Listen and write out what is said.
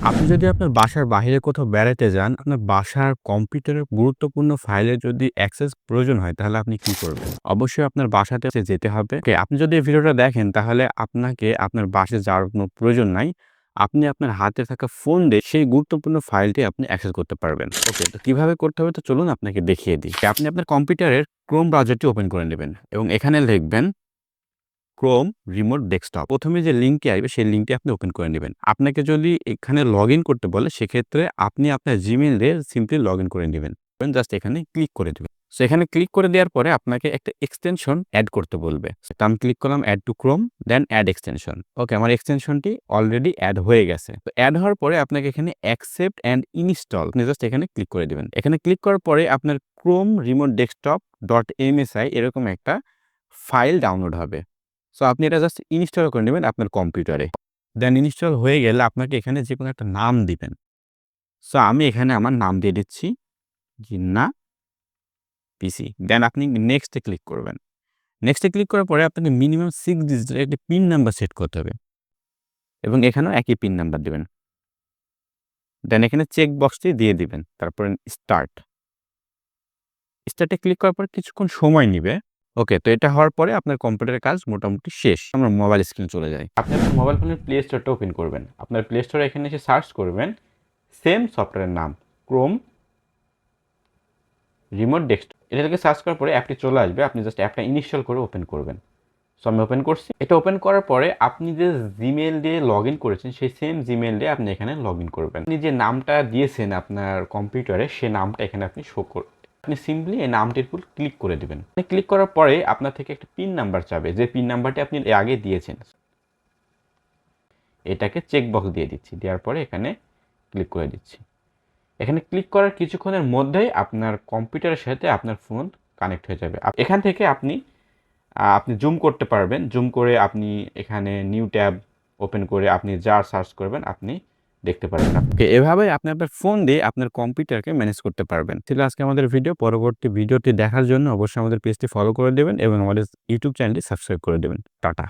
আপনি যদি আপনার বাসার বাহিরে কোথাও বেড়াতে যান, আপনার বাসার কম্পিউটারের গুরুত্বপূর্ণ ফাইলের যদি অ্যাক্সেস প্রয়োজন হয়, তাহলে আপনি কি করবেন? অবশ্যই আপনার বাসাতে যেতে হবে। ওকে, আপনি যদি এই ভিডিওটা দেখেন, তাহলে আপনাকে আপনার বাসায় যাওয়ার কোনো প্রয়োজন নাই। আপনি আপনার হাতে থাকা ফোন দিয়ে সেই গুরুত্বপূর্ণ ফাইলটি আপনি অ্যাক্সেস করতে পারবেন। ওকে, তো কিভাবে করতে হবে? তো চলুন আপনাকে দেখিয়ে দিই। আপনি আপনার কম্পিউটারের Chrome ব্রাউজারটি ওপেন করে নেবেন এবং এখানে লিখবেন Chrome রিমোট ডেস্কটপ। ১ম এ যে লিঙ্কটি আসবে সেই লিঙ্কটি আপনি ওপেন করে নিবেন। আপনাকে যদি এখানে লগইন করতে বলে সেক্ষেত্রে আপনি আপনার Gmail দিয়ে সিম্পলি লগইন করে নিবেন। জাস্ট এখানে ক্লিক করে দিবেন। সো এখানে ক্লিক করে দেওয়ার পরে আপনাকে একটা এক্সটেনশন এড করতে বলবে। তো আমি ক্লিক করলাম add to Chrome then add extension. Okay, আমার এক্সটেনশনটি অলরেডি এড হয়ে গেছে। তো এড হওয়ার পরে আপনাকে এখানে অ্যাকসেপ্ট অ্যান্ড ইনস্টল আপনি জাস্ট এখানে ক্লিক করে দিবেন। এখানে ক্লিক করার পরে আপনার Chrome রিমোট ডেস্কটপ .msi এরকম একটা ফাইল ডাউনলোড হবে। সো আপনি এটা জাস্ট ইনস্টল করে নেবেন আপনার কম্পিউটারে। দেন ইনস্টল হয়ে গেলে আপনাকে এখানে যেকোনো একটা নাম দিবেন। সো আমি এখানে আমার নাম দিয়ে দিচ্ছি জিন্নাহ পিসি। দেন আপনি নেক্সট এ ক্লিক করবেন। নেক্সট এ ক্লিক করার পরে আপনাকে মিনিমাম 6 ডিজিটের একটি পিন নাম্বার সেট করতে হবে এবং এখানেও একই পিন নাম্বার দিবেন। দেন এখানে চেক বক্সটি দিয়ে দিবেন। তারপরে স্টার্ট। স্টার্টে ক্লিক করার পর কিছুক্ষণ সময় নিবে। ওকে, তো এটা হওয়ার পরে আপনার কম্পিউটারের কাজ মোটামুটি শেষ। আমরা মোবাইল স্ক্রিনে চলে যাই। আপনি আপনার মোবাইল ফোনের প্লে স্টোরটা ওপেন করবেন। আপনার প্লে স্টোরে এখানে এসে সার্চ করবেন সেম সফটওয়্যারের নাম Chrome রিমোট ডেস্কটপ। এটা থেকে সার্চ করার পরে অ্যাপটি চলে আসবে। আপনি জাস্ট অ্যাপটা ইনস্টল করে ওপেন করবেন। সো আমি ওপেন করছি। এটা ওপেন করার পরে আপনি যে জিমেল দিয়ে লগইন করেছেন সেই সেম জিমেল দিয়ে আপনি এখানে লগইন করবেন। আপনি যে নামটা দিয়েছেন আপনার কম্পিউটারে সেই নামটা এখানে আপনি শো করবেন। আপনি সিম্পলি এই নামটির উপর ক্লিক করে দিবেন। ক্লিক করার পরে আপনার থেকে একটা পিন নাম্বার চাবে, যে পিন নাম্বারটি আপনি আগে দিয়েছেন। এটাকে চেক বক্স দিয়ে দিচ্ছি। দেওয়ার পরে এখানে ক্লিক করে দিচ্ছি। এখানে ক্লিক করার কিছুক্ষণের মধ্যেই আপনার কম্পিউটারের সাথে আপনার ফোন কানেক্ট হয়ে যাবে। এখান থেকে আপনি জুম করতে পারবেন। জুম করে আপনি এখানে নিউ ট্যাব ওপেন করে আপনি যা সার্চ করবেন আপনি দেখতে পারবেন। ওকে, এভাবেই আপনি আপনার ফোন দিয়ে আপনার কম্পিউটারকে ম্যানেজ করতে পারবেন। ছিল আজকে আমাদের ভিডিও। পরবর্তী ভিডিওটি দেখার জন্য অবশ্যই আমাদের পেজটি ফলো করে দেবেন এবং আমাদের ইউটিউব চ্যানেলটি সাবস্ক্রাইব করে দেবেন। টাটা।